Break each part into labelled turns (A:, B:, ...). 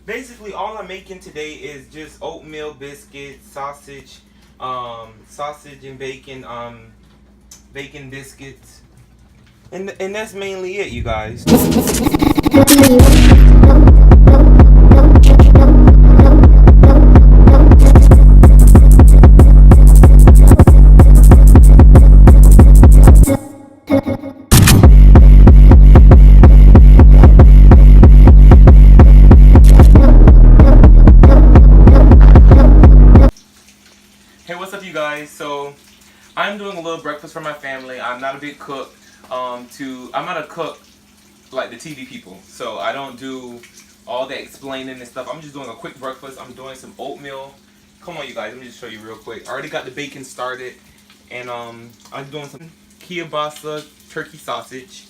A: Basically, all I'm making today is just oatmeal, biscuits, sausage, sausage and bacon, bacon biscuits, and that's mainly it, you guys. Hey, what's up, you guys? So I'm doing a little breakfast for my family. I'm not a big cook. I'm not a cook like the TV people, so I don't do all that explaining and stuff. I'm just doing a quick breakfast. I'm doing some oatmeal. Come on, you guys. Let me just show you real quick. I already got the bacon started, and I'm doing some kielbasa turkey sausage.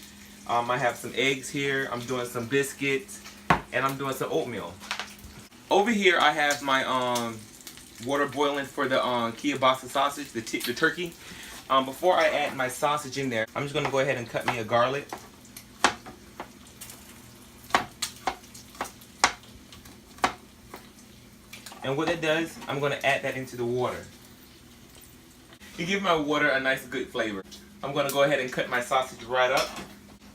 A: I have some eggs here. I'm doing some biscuits, and I'm doing some oatmeal. Over here, I have my water boiling for the kielbasa sausage, the turkey. Before I add my sausage in there, I'm just going to go ahead and cut me a garlic. And what it does, I'm going to add that into the water. To give my water a nice good flavor. I'm going to go ahead and cut my sausage right up.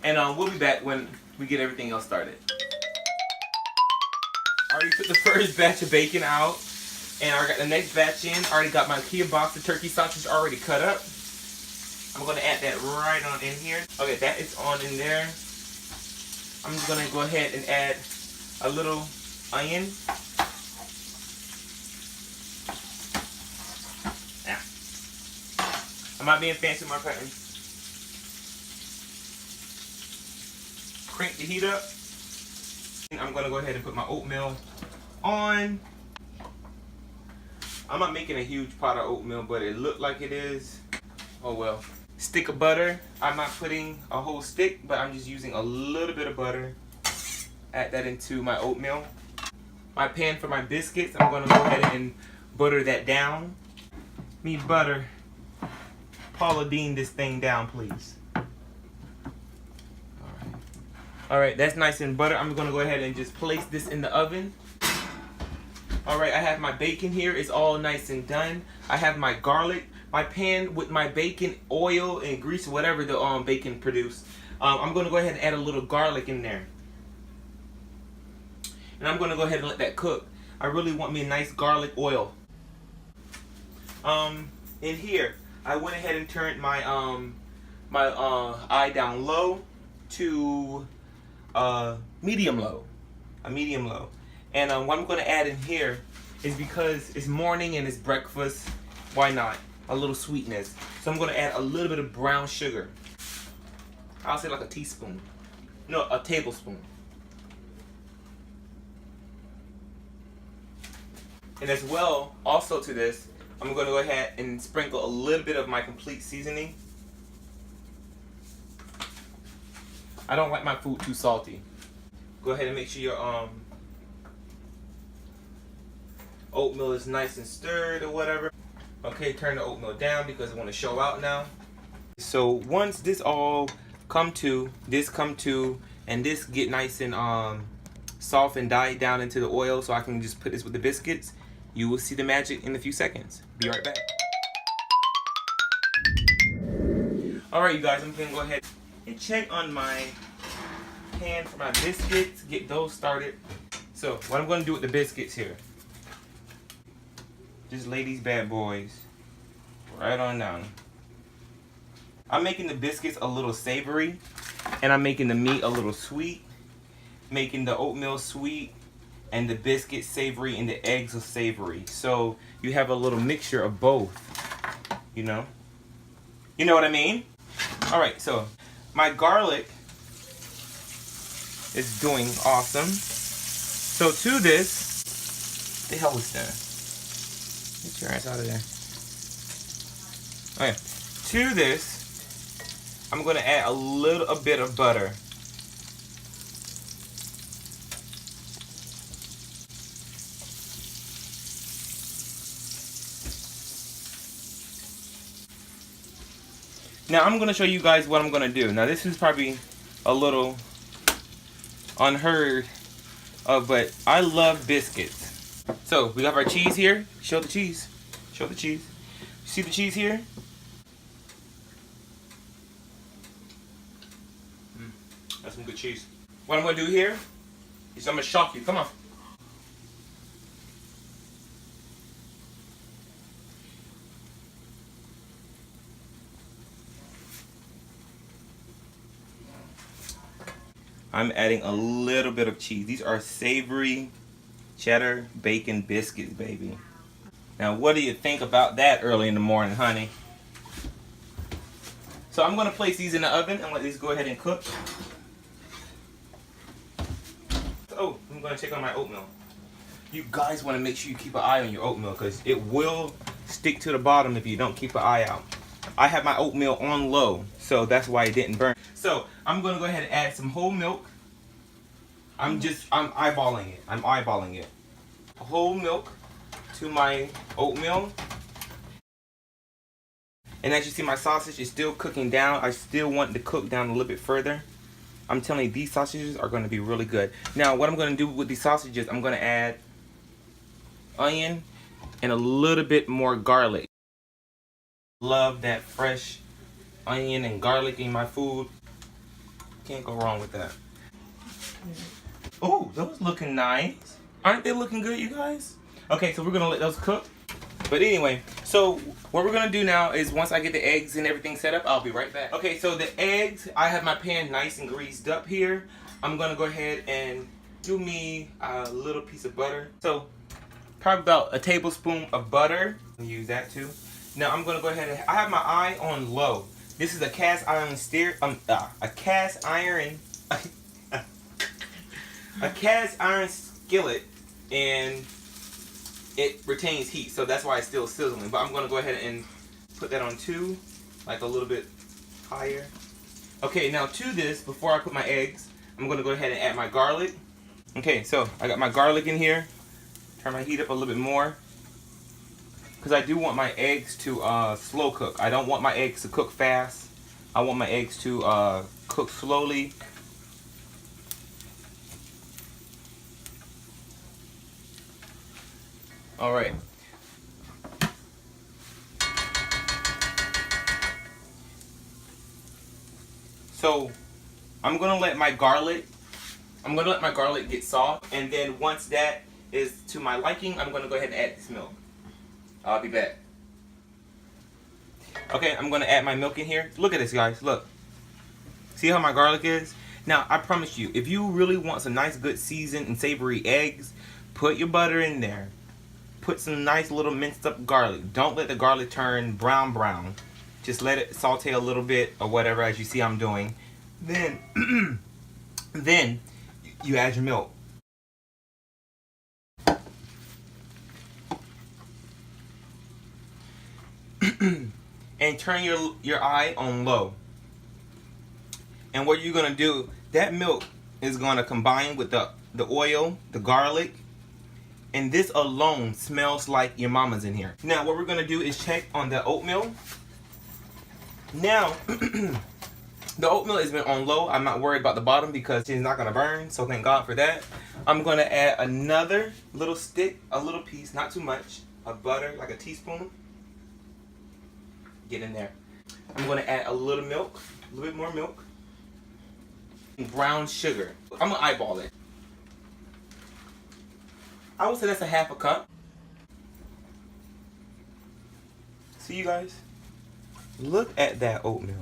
A: And we'll be back when we get everything else started. I already put the first batch of bacon out. And I got the next batch in. I already got my kielbasa turkey sausage already cut up. I'm going to add that right on in here. Okay, that is on in there. I'm just going to go ahead and add a little onion. Yeah. I'm not being fancy with my cutting. Crank the heat up. I'm going to go ahead and put my oatmeal on. I'm not making a huge pot of oatmeal, but it looked like it is. Oh well. Stick of butter. I'm not putting a whole stick, but I'm just using a little bit of butter. Add that into my oatmeal. My pan for my biscuits, I'm going to go ahead and butter that down. Me butter. Paula Deen this thing down, please. Alright, that's nice and butter. I'm going to go ahead and just place this in the oven. Alright, I have my bacon here. It's all nice and done. I have my garlic. My pan with my bacon, oil, and grease, whatever the bacon produced. I'm going to go ahead and add a little garlic in there. And I'm going to go ahead and let that cook. I really want me a nice garlic oil. In here, I went ahead and turned my eye down low to medium low. A medium low. And what I'm going to add in here is, because it's morning and it's breakfast, why not? A little sweetness. So I'm going to add a little bit of brown sugar. I'll say like a teaspoon. No, a tablespoon. And as well, also to this, I'm going to go ahead and sprinkle a little bit of my complete seasoning. I don't like my food too salty. Go ahead and make sure your oatmeal is nice and stirred or whatever. Okay, turn the oatmeal down because I want to show out now. So once this all come to, and this get nice and soft and died down into the oil, so I can just put this with the biscuits, you will see the magic in a few seconds. Be right back. Alright, you guys, I'm going to go ahead and check on my pan for my biscuits, get those started. So what I'm going to do with the biscuits here, just lay these bad boys right on down. I'm making the biscuits a little savory, and I'm making the meat a little sweet, making the oatmeal sweet, and the biscuits savory, and the eggs are savory. So you have a little mixture of both, you know? You know what I mean? Alright, so my garlic is doing awesome. So to this, what the hell is that? Get your ass out of there. Okay, to this, I'm going to add a little bit of butter. Now I'm going to show you guys what I'm going to do. Now this is probably a little unheard But I love biscuits. So we have our cheese here. Show the cheese. Show the cheese. See the cheese here? That's some good cheese. What I'm gonna do here is I'm gonna shock you. Come on. I'm adding a little bit of cheese. These are savory cheddar bacon biscuits, baby. Now, what do you think about that early in the morning, honey? So I'm gonna place these in the oven and let these go ahead and cook. Oh, I'm gonna check on my oatmeal. You guys wanna make sure you keep an eye on your oatmeal because it will stick to the bottom if you don't keep an eye out. I have my oatmeal on low, so that's why it didn't burn. So I'm gonna go ahead and add some whole milk. I'm eyeballing it. I'm eyeballing it. Whole milk to my oatmeal. And as you see, my sausage is still cooking down. I still want it to cook down a little bit further. I'm telling you, these sausages are going to be really good. Now, what I'm going to do with these sausages, I'm going to add onion and a little bit more garlic. Love that fresh onion and garlic in my food. Can't go wrong with that. Oh, those looking nice. Aren't they looking good, you guys? Okay, so we're going to let those cook. But anyway, so what we're going to do now is once I get the eggs and everything set up, I'll be right back. Okay, so the eggs, I have my pan nice and greased up here. I'm going to go ahead and do me a little piece of butter. So probably about a tablespoon of butter. Use that too. Now I'm going to go ahead and, I have my eye on low. This is a cast iron a cast iron skillet, and it retains heat, so that's why it's still sizzling. But I'm going to go ahead and put that on 2, like a little bit higher. Okay, now to this, before I put my eggs, I'm going to go ahead and add my garlic. Okay, so I got my garlic in here. Turn my heat up a little bit more, because I do want my eggs to slow cook. I don't want my eggs to cook fast. I want my eggs to cook slowly. All right. So I'm gonna let my garlic get soft, and then once that is to my liking, I'm gonna go ahead and add this milk. I'll be back. Okay, I'm gonna add my milk in here. Look at this, guys. Look. See how my garlic is? Now, I promise you, if you really want some nice, good seasoned and savory eggs, put your butter in there. Put some nice little minced up garlic. Don't let the garlic turn brown. Just let it saute a little bit or whatever, as you see I'm doing. Then, then you add your milk. And turn your eye on low. And what you're gonna do, that milk is gonna combine with the oil, the garlic, and this alone smells like your mama's in here. Now what we're gonna do is check on the oatmeal. Now the oatmeal has been on low. I'm not worried about the bottom because it's not gonna burn, so thank God for that. I'm gonna add another little stick, a little piece, not too much, of butter, like a teaspoon. Get in there. I'm gonna add a little milk, a little bit more milk. Brown sugar. I'm gonna eyeball it. I would say that's a half a cup. See, you guys? Look at that oatmeal.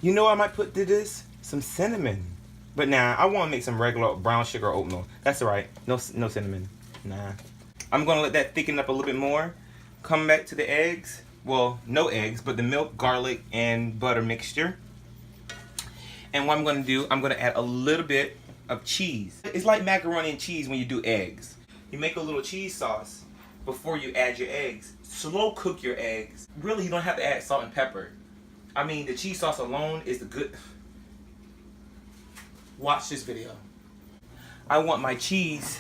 A: You know what I might put to this? Some cinnamon. But nah, I want to make some regular brown sugar oatmeal. That's alright. No cinnamon. Nah. I'm going to let that thicken up a little bit more. Come back to the eggs. Well, no eggs, but the milk, garlic, and butter mixture. And what I'm going to do, I'm going to add a little bit of cheese. It's like macaroni and cheese when you do eggs. You make a little cheese sauce before you add your eggs. Slow cook your eggs. Really, you don't have to add salt and pepper. I mean, the cheese sauce alone is the good. Watch this video. I want my cheese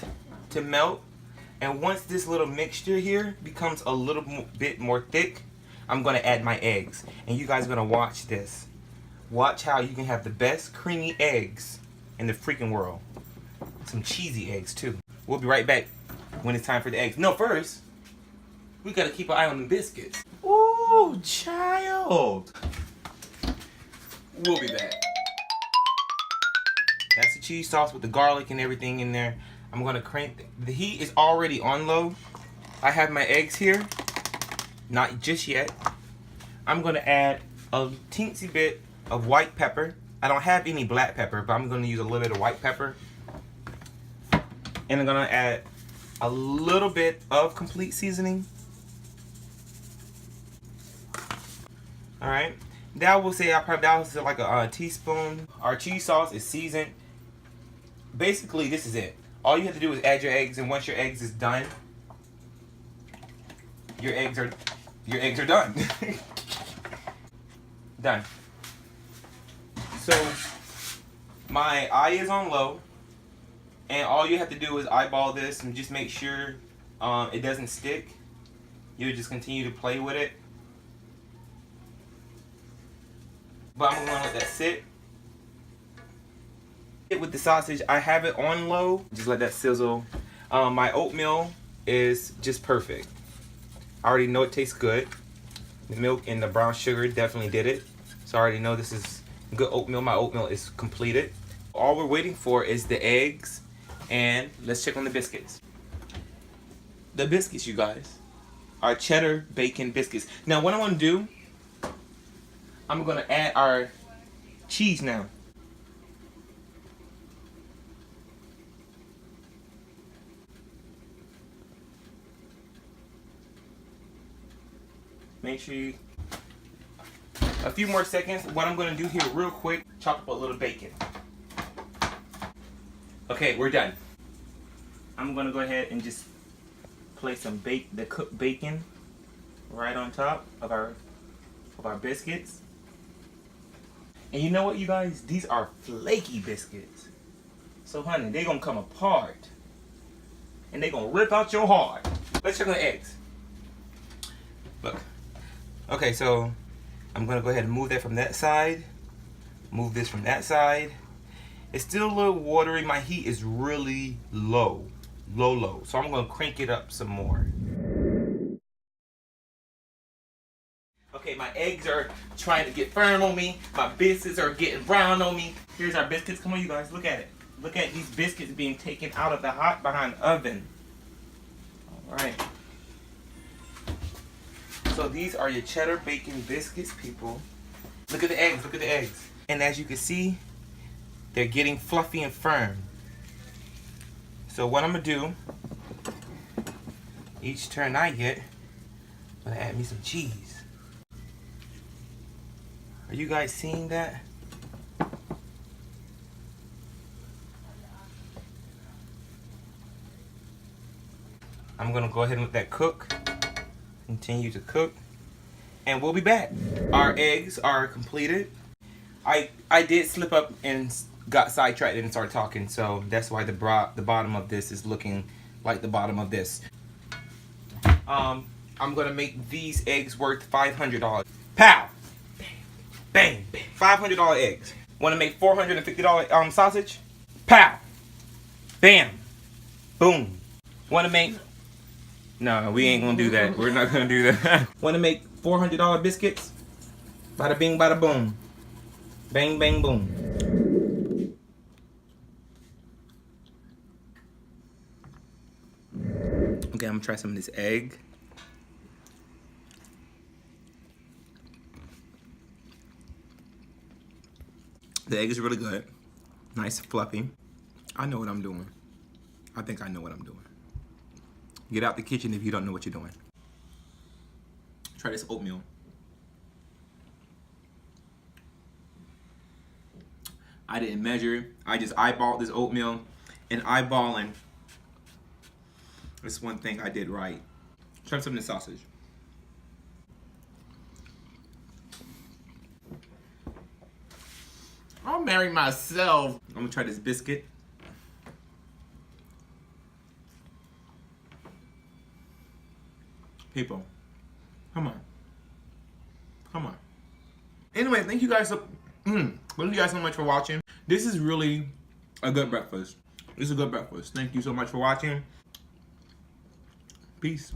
A: to melt. And once this little mixture here becomes a little bit more thick, I'm going to add my eggs. And you guys are going to watch this. Watch how you can have the best creamy eggs in the freaking world. Some cheesy eggs too. We'll be right back when it's time for the eggs. No, first, we gotta keep an eye on the biscuits. Ooh, child. We'll be back. That's the cheese sauce with the garlic and everything in there. I'm gonna crank, the heat is already on low. I have my eggs here, not just yet. I'm gonna add a teensy bit of white pepper. I don't have any black pepper, but I'm gonna use a little bit of white pepper. And I'm gonna add a little bit of complete seasoning. All right, that will say like a teaspoon. Our cheese sauce is seasoned. Basically, this is it. All you have to do is add your eggs, and once your eggs is done, your eggs are done. Done. So my eye is on low, and all you have to do is eyeball this and just make sure it doesn't stick. You just continue to play with it. But I'm gonna let that sit. With the sausage, I have it on low. Just let that sizzle. My oatmeal is just perfect. I already know it tastes good. The milk and the brown sugar definitely did it. So I already know this is good oatmeal. My oatmeal is completed. All we're waiting for is the eggs, and let's check on the biscuits. The biscuits, you guys, are cheddar bacon biscuits. Now what I want to do, I'm going to add our cheese now. Make sure you, a few more seconds. What I'm going to do here real quick, chop up a little bacon. Okay, we're done. I'm going to go ahead and just place some the cooked bacon right on top of our biscuits. And you know what, you guys? These are flaky biscuits. So honey, they're going to come apart. And they're going to rip out your heart. Let's check on the eggs. Look. Okay, so I'm going to go ahead and move that from that side. Move this from that side. It's still a little watery. My heat is really low. Low. So I'm going to crank it up some more. Okay, my eggs are trying to get firm on me. My biscuits are getting brown on me. Here's our biscuits. Come on, you guys. Look at it. Look at these biscuits being taken out of the hot behind the oven. All right. So these are your cheddar bacon biscuits, people. Look at the eggs. Look at the eggs. And as you can see, they're getting fluffy and firm. So what I'm going to do, each turn I get, I'm going to add me some cheese. Are you guys seeing that? I'm going to go ahead and let that cook. Continue to cook. And we'll be back. Our eggs are completed. I did slip up and got sidetracked and started talking, so that's why the bottom of this is looking like the bottom of this. I'm gonna make these eggs worth $500. Pow! Bang! Bang! $500 eggs. Wanna make $450 sausage? Pow! Bam! Boom! Wanna make... No, we ain't gonna do that. We're not gonna do that. Wanna make $400 biscuits? Bada bing, bada boom. Bang, bang, boom. Okay, I'm gonna try some of this egg. The egg is really good. Nice, fluffy. I know what I'm doing. I think I know what I'm doing. Get out the kitchen if you don't know what you're doing. Try this oatmeal. I didn't measure. I just eyeballed this oatmeal. And eyeballing, that's one thing I did right. Try some of the sausage. I'll marry myself. I'm gonna try this biscuit. People, come on. Come on. Anyway, thank you guys
B: Thank you guys so much for watching. This is really a good breakfast. This is a good breakfast. Thank you so much for watching. Peace.